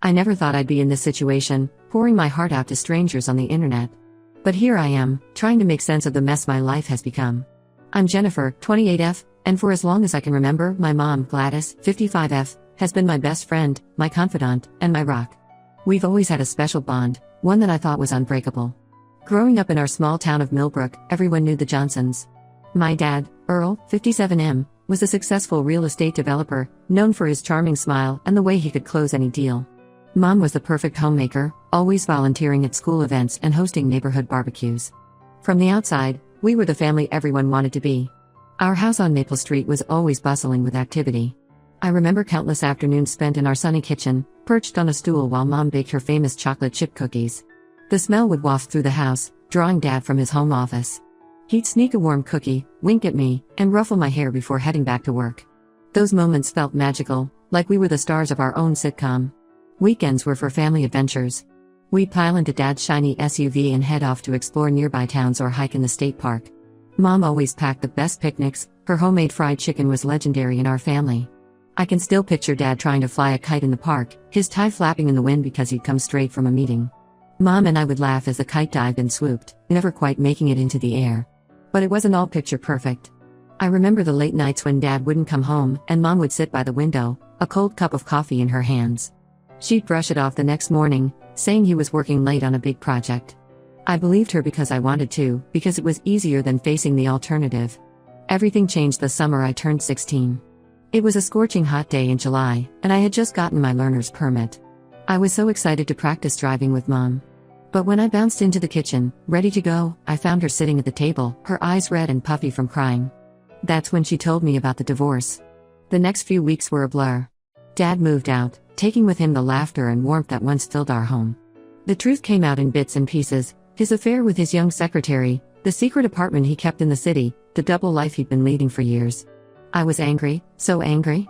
I never thought I'd be in this situation, pouring my heart out to strangers on the internet. But here I am, trying to make sense of the mess my life has become. I'm Jennifer, 28F, and for as long as I can remember, my mom, Gladys, 55F, has been my best friend, my confidant, and my rock. We've always had a special bond, one that I thought was unbreakable. Growing up in our small town of Millbrook, everyone knew the Johnsons. My dad, Earl, 57M, was a successful real estate developer, known for his charming smile and the way he could close any deal. Mom was the perfect homemaker, always volunteering at school events and hosting neighborhood barbecues. From the outside, we were the family everyone wanted to be. Our house on Maple Street was always bustling with activity. I remember countless afternoons spent in our sunny kitchen, perched on a stool while Mom baked her famous chocolate chip cookies. The smell would waft through the house, drawing Dad from his home office. He'd sneak a warm cookie, wink at me, and ruffle my hair before heading back to work. Those moments felt magical, like we were the stars of our own sitcom. Weekends were for family adventures. We'd pile into Dad's shiny SUV and head off to explore nearby towns or hike in the state park. Mom always packed the best picnics, her homemade fried chicken was legendary in our family. I can still picture Dad trying to fly a kite in the park, his tie flapping in the wind because he'd come straight from a meeting. Mom and I would laugh as the kite dived and swooped, never quite making it into the air. But it wasn't all picture perfect. I remember the late nights when Dad wouldn't come home and Mom would sit by the window, a cold cup of coffee in her hands. She'd brush it off the next morning, saying he was working late on a big project. I believed her because I wanted to, because it was easier than facing the alternative. Everything changed the summer I turned 16. It was a scorching hot day in July, and I had just gotten my learner's permit. I was so excited to practice driving with Mom. But when I bounced into the kitchen, ready to go, I found her sitting at the table, her eyes red and puffy from crying. That's when she told me about the divorce. The next few weeks were a blur. Dad moved out, taking with him the laughter and warmth that once filled our home. The truth came out in bits and pieces: his affair with his young secretary, the secret apartment he kept in the city, the double life he'd been leading for years. I was angry, so angry.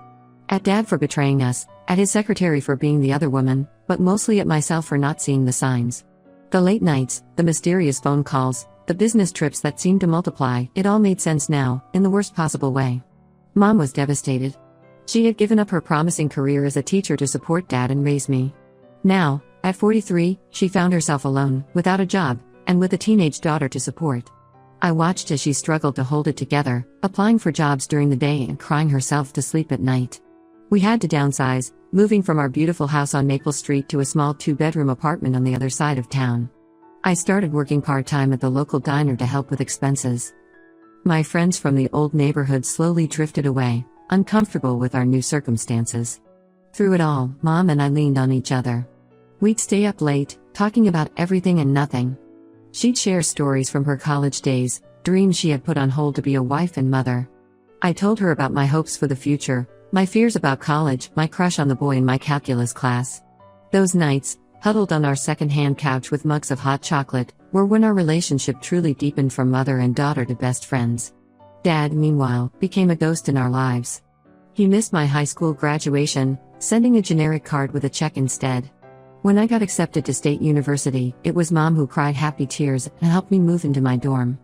At Dad for betraying us, at his secretary for being the other woman, but mostly at myself for not seeing the signs. The late nights, the mysterious phone calls, the business trips that seemed to multiply, it all made sense now, in the worst possible way. Mom was devastated. She had given up her promising career as a teacher to support Dad and raise me. Now, at 43, she found herself alone, without a job, and with a teenage daughter to support. I watched as she struggled to hold it together, applying for jobs during the day and crying herself to sleep at night. We had to downsize, moving from our beautiful house on Maple Street to a small 2-bedroom apartment on the other side of town. I started working part-time at the local diner to help with expenses. My friends from the old neighborhood slowly drifted away, uncomfortable with our new circumstances. Through it all, Mom and I leaned on each other. We'd stay up late, talking about everything and nothing. She'd share stories from her college days, dreams she had put on hold to be a wife and mother. I told her about my hopes for the future, my fears about college, my crush on the boy in my calculus class. Those nights, huddled on our second-hand couch with mugs of hot chocolate, were when our relationship truly deepened from mother and daughter to best friends. Dad, meanwhile, became a ghost in our lives. He missed my high school graduation, sending a generic card with a check instead. When I got accepted to State University, it was Mom who cried happy tears and helped me move into my dorm.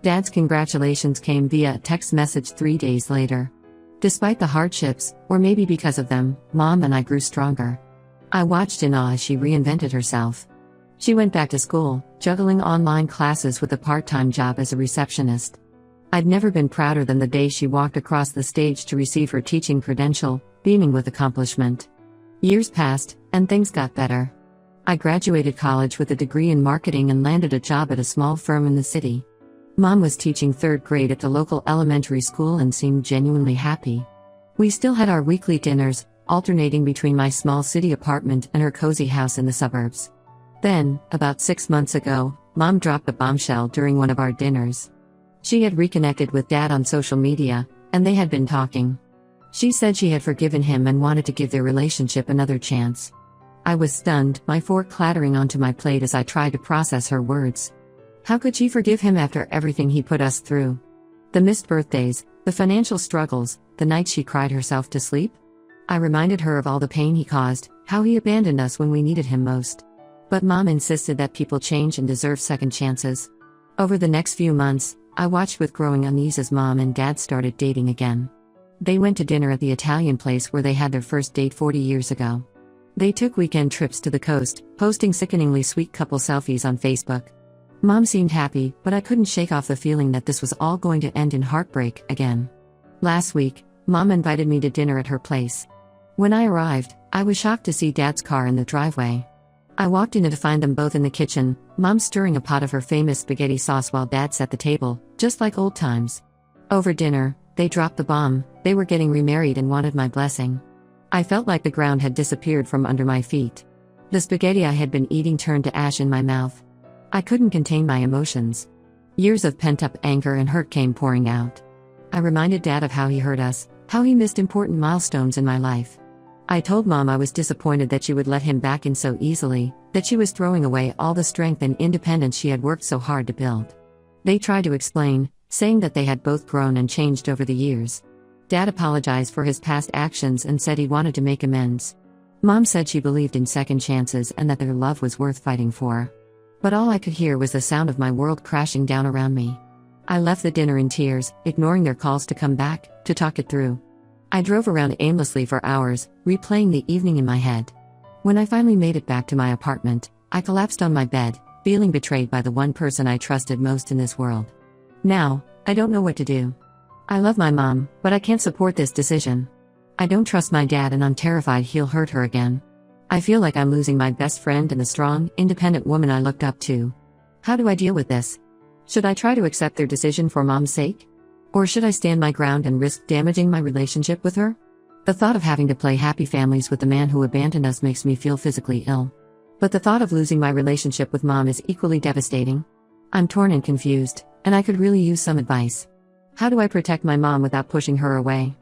Dad's congratulations came via a text message 3 days later. Despite the hardships, or maybe because of them, Mom and I grew stronger. I watched in awe as she reinvented herself. She went back to school, juggling online classes with a part-time job as a receptionist. I'd never been prouder than the day she walked across the stage to receive her teaching credential, beaming with accomplishment. Years passed, and things got better. I graduated college with a degree in marketing and landed a job at a small firm in the city. Mom was teaching 3rd grade at the local elementary school and seemed genuinely happy. We still had our weekly dinners, alternating between my small city apartment and her cozy house in the suburbs. Then, about 6 months ago, Mom dropped a bombshell during one of our dinners. She had reconnected with Dad on social media, and they had been talking. She said she had forgiven him and wanted to give their relationship another chance. I was stunned, my fork clattering onto my plate as I tried to process her words. How could she forgive him after everything he put us through? The missed birthdays, the financial struggles, the nights she cried herself to sleep? I reminded her of all the pain he caused, how he abandoned us when we needed him most. But Mom insisted that people change and deserve second chances. Over the next few months, I watched with growing unease as Mom and Dad started dating again. They went to dinner at the Italian place where they had their first date 40 years ago. They took weekend trips to the coast, posting sickeningly sweet couple selfies on Facebook. Mom seemed happy, but I couldn't shake off the feeling that this was all going to end in heartbreak again. Last week, Mom invited me to dinner at her place. When I arrived, I was shocked to see Dad's car in the driveway. I walked in to find them both in the kitchen, Mom stirring a pot of her famous spaghetti sauce while Dad set the table, just like old times. Over dinner, they dropped the bomb. They were getting remarried and wanted my blessing. I felt like the ground had disappeared from under my feet. The spaghetti I had been eating turned to ash in my mouth. I couldn't contain my emotions. Years of pent-up anger and hurt came pouring out. I reminded Dad of how he hurt us, how he missed important milestones in my life. I told Mom I was disappointed that she would let him back in so easily, that she was throwing away all the strength and independence she had worked so hard to build. They tried to explain, saying that they had both grown and changed over the years. Dad apologized for his past actions and said he wanted to make amends. Mom said she believed in second chances and that their love was worth fighting for. But all I could hear was the sound of my world crashing down around me. I left the dinner in tears, ignoring their calls to come back, to talk it through. I drove around aimlessly for hours, replaying the evening in my head. When I finally made it back to my apartment, I collapsed on my bed, feeling betrayed by the one person I trusted most in this world. Now, I don't know what to do. I love my mom, but I can't support this decision. I don't trust my dad and I'm terrified he'll hurt her again. I feel like I'm losing my best friend and the strong, independent woman I looked up to. How do I deal with this? Should I try to accept their decision for Mom's sake? Or should I stand my ground and risk damaging my relationship with her? The thought of having to play happy families with the man who abandoned us makes me feel physically ill. But the thought of losing my relationship with Mom is equally devastating. I'm torn and confused, and I could really use some advice. How do I protect my mom without pushing her away?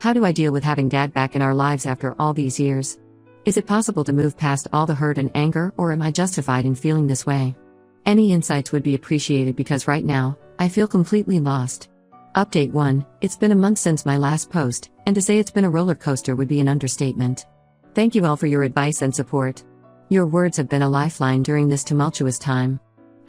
How do I deal with having Dad back in our lives after all these years? Is it possible to move past all the hurt and anger, or am I justified in feeling this way? Any insights would be appreciated because right now, I feel completely lost. Update 1, it's been a month since my last post, and to say it's been a roller coaster would be an understatement. Thank you all for your advice and support. Your words have been a lifeline during this tumultuous time.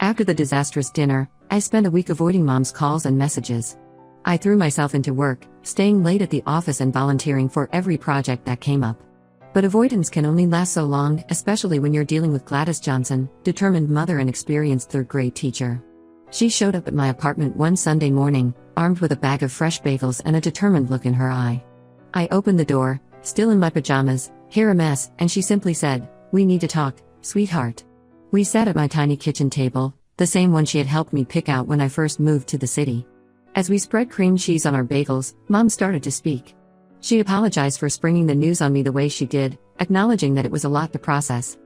After the disastrous dinner, I spent a week avoiding Mom's calls and messages. I threw myself into work, staying late at the office and volunteering for every project that came up. But avoidance can only last so long, especially when you're dealing with Gladys Johnson, determined mother and experienced third-grade teacher. She showed up at my apartment one Sunday morning, armed with a bag of fresh bagels and a determined look in her eye. I opened the door, still in my pajamas, hair a mess, and she simply said, "We need to talk, sweetheart." We sat at my tiny kitchen table, the same one she had helped me pick out when I first moved to the city. As we spread cream cheese on our bagels, Mom started to speak. She apologized for springing the news on me the way she did, acknowledging that it was a lot to process.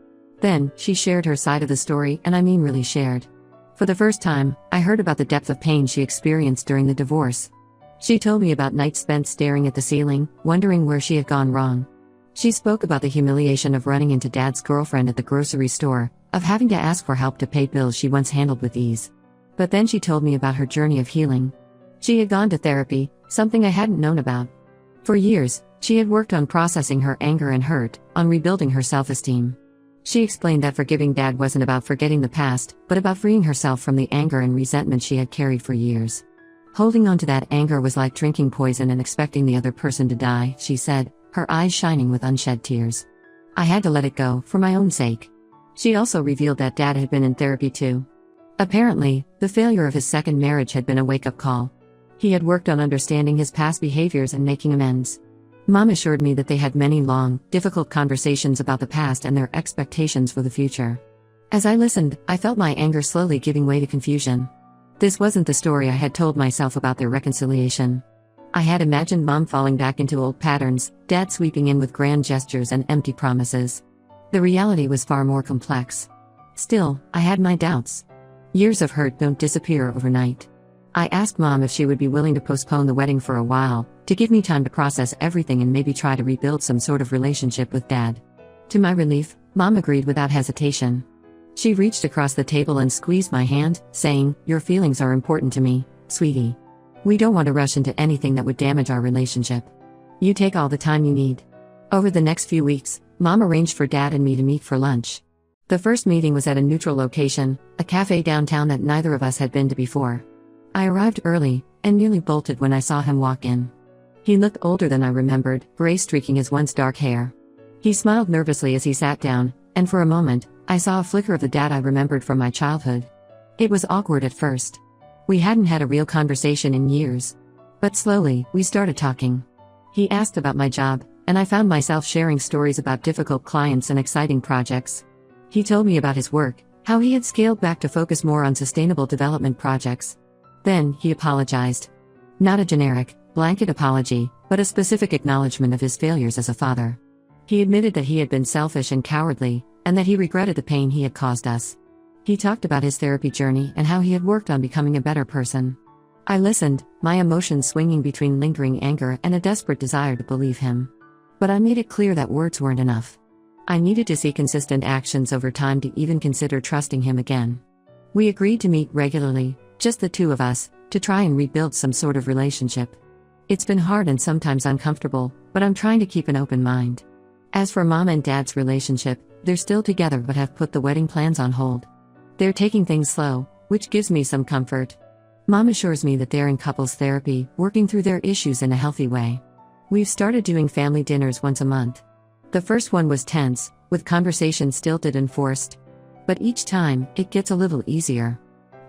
Then, she shared her side of the story, and I mean really shared. For the first time, I heard about the depth of pain she experienced during the divorce. She told me about nights spent staring at the ceiling, wondering where she had gone wrong. She spoke about the humiliation of running into Dad's girlfriend at the grocery store, of having to ask for help to pay bills she once handled with ease. But then she told me about her journey of healing. She had gone to therapy, something I hadn't known about. For years, she had worked on processing her anger and hurt, on rebuilding her self-esteem. She explained that forgiving Dad wasn't about forgetting the past, but about freeing herself from the anger and resentment she had carried for years. Holding on to that anger was like drinking poison and expecting the other person to die, she said, her eyes shining with unshed tears. I had to let it go, for my own sake. She also revealed that Dad had been in therapy too. Apparently, the failure of his second marriage had been a wake-up call. He had worked on understanding his past behaviors and making amends. Mom assured me that they had many long, difficult conversations about the past and their expectations for the future. As I listened, I felt my anger slowly giving way to confusion. This wasn't the story I had told myself about their reconciliation. I had imagined Mom falling back into old patterns, Dad sweeping in with grand gestures and empty promises. The reality was far more complex. Still, I had my doubts. Years of hurt don't disappear overnight. I asked Mom if she would be willing to postpone the wedding for a while, to give me time to process everything and maybe try to rebuild some sort of relationship with Dad. To my relief, Mom agreed without hesitation. She reached across the table and squeezed my hand, saying, "Your feelings are important to me, sweetie. We don't want to rush into anything that would damage our relationship. You take all the time you need." Over the next few weeks, Mom arranged for Dad and me to meet for lunch. The first meeting was at a neutral location, a cafe downtown that neither of us had been to before. I arrived early, and nearly bolted when I saw him walk in. He looked older than I remembered, gray streaking his once dark hair. He smiled nervously as he sat down, and for a moment, I saw a flicker of the dad I remembered from my childhood. It was awkward at first. We hadn't had a real conversation in years. But slowly, we started talking. He asked about my job, and I found myself sharing stories about difficult clients and exciting projects. He told me about his work, how he had scaled back to focus more on sustainable development projects. Then, he apologized. Not a generic, blanket apology, but a specific acknowledgement of his failures as a father. He admitted that he had been selfish and cowardly, and that he regretted the pain he had caused us. He talked about his therapy journey and how he had worked on becoming a better person. I listened, my emotions swinging between lingering anger and a desperate desire to believe him. But I made it clear that words weren't enough. I needed to see consistent actions over time to even consider trusting him again. We agreed to meet regularly, just the two of us, to try and rebuild some sort of relationship. It's been hard and sometimes uncomfortable, but I'm trying to keep an open mind. As for Mom and Dad's relationship, they're still together but have put the wedding plans on hold. They're taking things slow, which gives me some comfort. Mom assures me that they're in couples therapy, working through their issues in a healthy way. We've started doing family dinners once a month. The first one was tense, with conversation stilted and forced. But each time, it gets a little easier.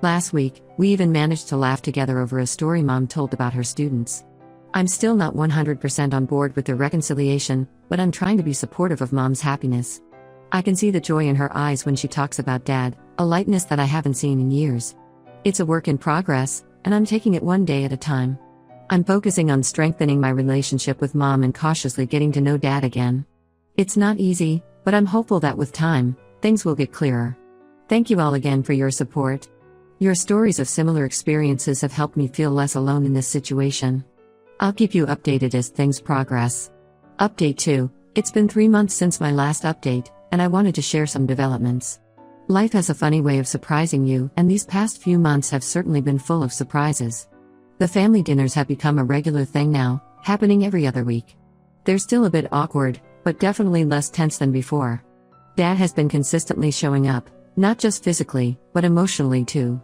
Last week, we even managed to laugh together over a story Mom told about her students. I'm still not 100% on board with the reconciliation, but I'm trying to be supportive of Mom's happiness. I can see the joy in her eyes when she talks about Dad, a lightness that I haven't seen in years. It's a work in progress, and I'm taking it one day at a time. I'm focusing on strengthening my relationship with Mom and cautiously getting to know Dad again. It's not easy, but I'm hopeful that with time, things will get clearer. Thank you all again for your support. Your stories of similar experiences have helped me feel less alone in this situation. I'll keep you updated as things progress. Update 2. It's been 3 months since my last update, and I wanted to share some developments. Life has a funny way of surprising you, and these past few months have certainly been full of surprises. The family dinners have become a regular thing now, happening every other week. They're still a bit awkward, but definitely less tense than before. Dad has been consistently showing up, not just physically, but emotionally too.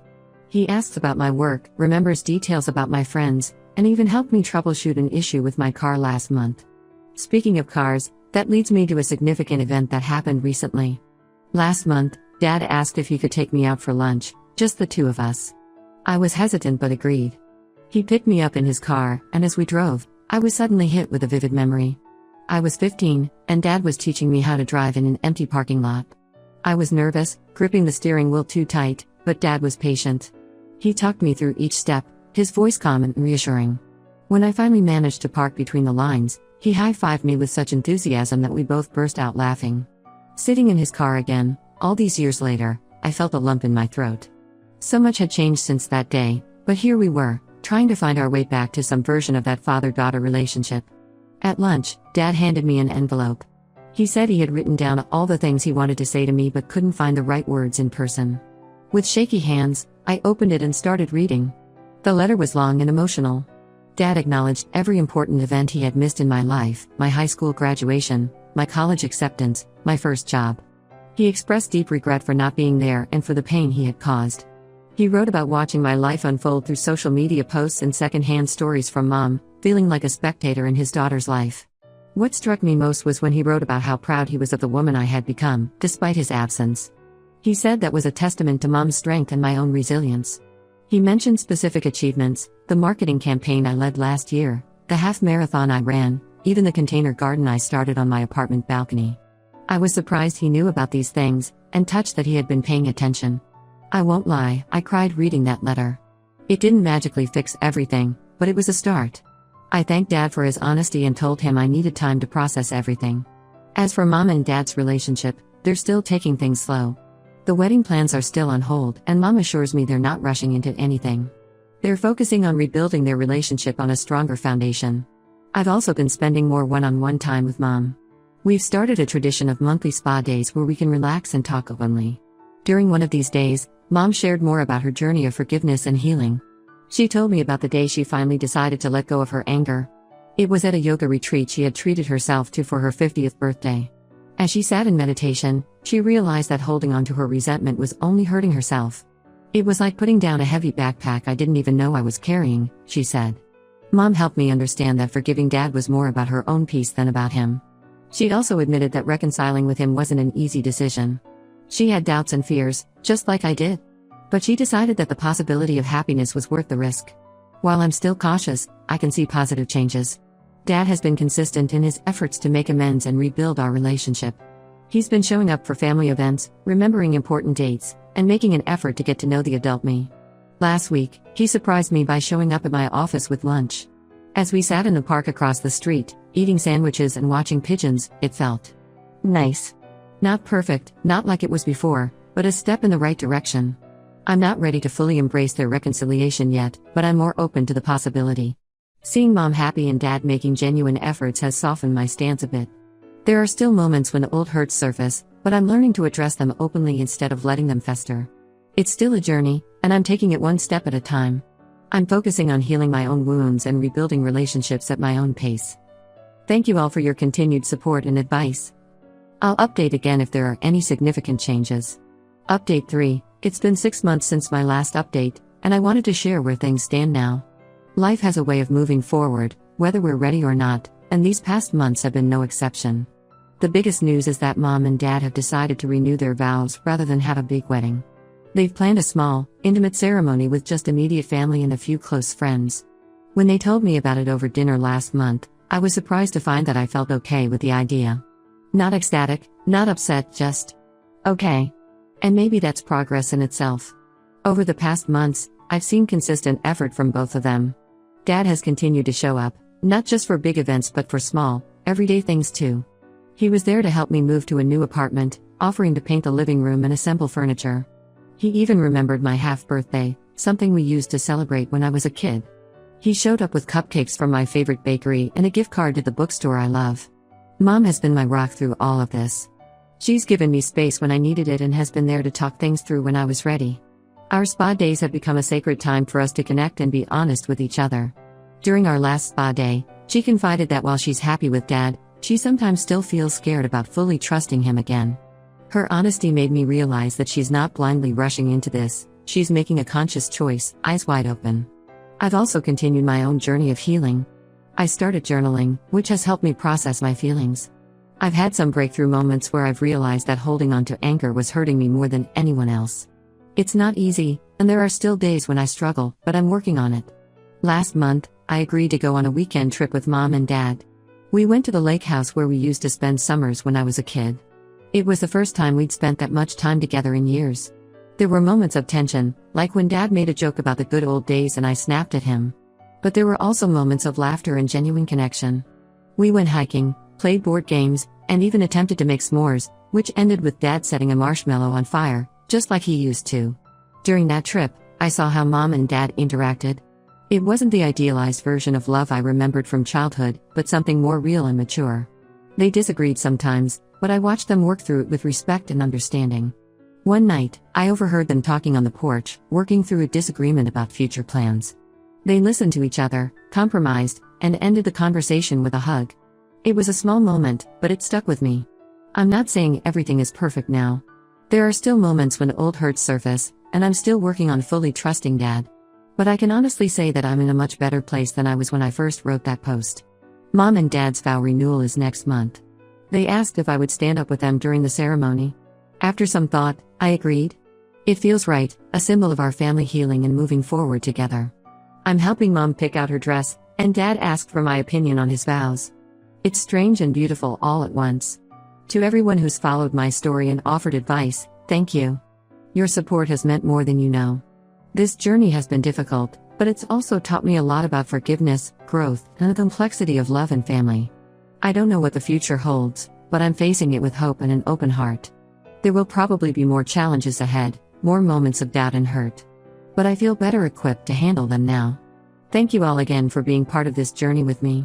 He asks about my work, remembers details about my friends, and even helped me troubleshoot an issue with my car last month. Speaking of cars, that leads me to a significant event that happened recently. Last month, Dad asked if he could take me out for lunch, just the two of us. I was hesitant but agreed. He picked me up in his car, and as we drove, I was suddenly hit with a vivid memory. I was 15, and Dad was teaching me how to drive in an empty parking lot. I was nervous, gripping the steering wheel too tight, but Dad was patient. He talked me through each step, his voice calm and reassuring. When I finally managed to park between the lines, he high-fived me with such enthusiasm that we both burst out laughing. Sitting in his car again, all these years later, I felt a lump in my throat. So much had changed since that day, but here we were, trying to find our way back to some version of that father-daughter relationship. At lunch, Dad handed me an envelope. He said he had written down all the things he wanted to say to me but couldn't find the right words in person. With shaky hands, I opened it and started reading. The letter was long and emotional. Dad acknowledged every important event he had missed in my life, my high school graduation, my college acceptance, my first job. He expressed deep regret for not being there and for the pain he had caused. He wrote about watching my life unfold through social media posts and secondhand stories from Mom, feeling like a spectator in his daughter's life. What struck me most was when he wrote about how proud he was of the woman I had become, despite his absence. He said that was a testament to Mom's strength and my own resilience. He mentioned specific achievements, the marketing campaign I led last year, the half marathon I ran, even the container garden I started on my apartment balcony. I was surprised he knew about these things, and touched that he had been paying attention. I won't lie, I cried reading that letter. It didn't magically fix everything, but it was a start. I thanked Dad for his honesty and told him I needed time to process everything. As for Mom and Dad's relationship, they're still taking things slow. The wedding plans are still on hold, and Mom assures me they're not rushing into anything. They're focusing on rebuilding their relationship on a stronger foundation. I've also been spending more one-on-one time with Mom. We've started a tradition of monthly spa days where we can relax and talk openly. During one of these days, Mom shared more about her journey of forgiveness and healing. She told me about the day she finally decided to let go of her anger. It was at a yoga retreat she had treated herself to for her 50th birthday. As she sat in meditation, she realized that holding on to her resentment was only hurting herself. It was like putting down a heavy backpack I didn't even know I was carrying, she said. Mom helped me understand that forgiving Dad was more about her own peace than about him. She also admitted that reconciling with him wasn't an easy decision. She had doubts and fears, just like I did. But she decided that the possibility of happiness was worth the risk. While I'm still cautious, I can see positive changes. Dad has been consistent in his efforts to make amends and rebuild our relationship. He's been showing up for family events, remembering important dates, and making an effort to get to know the adult me. Last week, he surprised me by showing up at my office with lunch. As we sat in the park across the street, eating sandwiches and watching pigeons, it felt nice. Not perfect, not like it was before, but a step in the right direction. I'm not ready to fully embrace their reconciliation yet, but I'm more open to the possibility. Seeing Mom happy and Dad making genuine efforts has softened my stance a bit. There are still moments when old hurts surface, but I'm learning to address them openly instead of letting them fester. It's still a journey, and I'm taking it one step at a time. I'm focusing on healing my own wounds and rebuilding relationships at my own pace. Thank you all for your continued support and advice. I'll update again if there are any significant changes. Update 3. It's been 6 months since my last update, and I wanted to share where things stand now. Life has a way of moving forward, whether we're ready or not, and these past months have been no exception. The biggest news is that Mom and Dad have decided to renew their vows rather than have a big wedding. They've planned a small, intimate ceremony with just immediate family and a few close friends. When they told me about it over dinner last month, I was surprised to find that I felt okay with the idea. Not ecstatic, not upset, just okay. And maybe that's progress in itself. Over the past months, I've seen consistent effort from both of them. Dad has continued to show up, not just for big events but for small, everyday things too. He was there to help me move to a new apartment, offering to paint the living room and assemble furniture. He even remembered my half-birthday, something we used to celebrate when I was a kid. He showed up with cupcakes from my favorite bakery and a gift card to the bookstore I love. Mom has been my rock through all of this. She's given me space when I needed it and has been there to talk things through when I was ready. Our spa days have become a sacred time for us to connect and be honest with each other. During our last spa day, she confided that while she's happy with Dad, she sometimes still feels scared about fully trusting him again. Her honesty made me realize that she's not blindly rushing into this, she's making a conscious choice, eyes wide open. I've also continued my own journey of healing. I started journaling, which has helped me process my feelings. I've had some breakthrough moments where I've realized that holding on to anger was hurting me more than anyone else. It's not easy, and there are still days when I struggle, but I'm working on it. Last month, I agreed to go on a weekend trip with Mom and Dad. We went to the lake house where we used to spend summers when I was a kid. It was the first time we'd spent that much time together in years. There were moments of tension, like when Dad made a joke about the good old days and I snapped at him. But there were also moments of laughter and genuine connection. We went hiking, played board games, and even attempted to make s'mores, which ended with Dad setting a marshmallow on fire, just like he used to. During that trip, I saw how Mom and Dad interacted. It wasn't the idealized version of love I remembered from childhood, but something more real and mature. They disagreed sometimes, but I watched them work through it with respect and understanding. One night, I overheard them talking on the porch, working through a disagreement about future plans. They listened to each other, compromised, and ended the conversation with a hug. It was a small moment, but it stuck with me. I'm not saying everything is perfect now. There are still moments when old hurts surface, and I'm still working on fully trusting Dad. But I can honestly say that I'm in a much better place than I was when I first wrote that post. Mom and Dad's vow renewal is next month. They asked if I would stand up with them during the ceremony. After some thought, I agreed. It feels right, a symbol of our family healing and moving forward together. I'm helping Mom pick out her dress, and Dad asked for my opinion on his vows. It's strange and beautiful all at once. To everyone who's followed my story and offered advice, thank you. Your support has meant more than you know. This journey has been difficult, but it's also taught me a lot about forgiveness, growth, and the complexity of love and family. I don't know what the future holds, but I'm facing it with hope and an open heart. There will probably be more challenges ahead, more moments of doubt and hurt. But I feel better equipped to handle them now. Thank you all again for being part of this journey with me.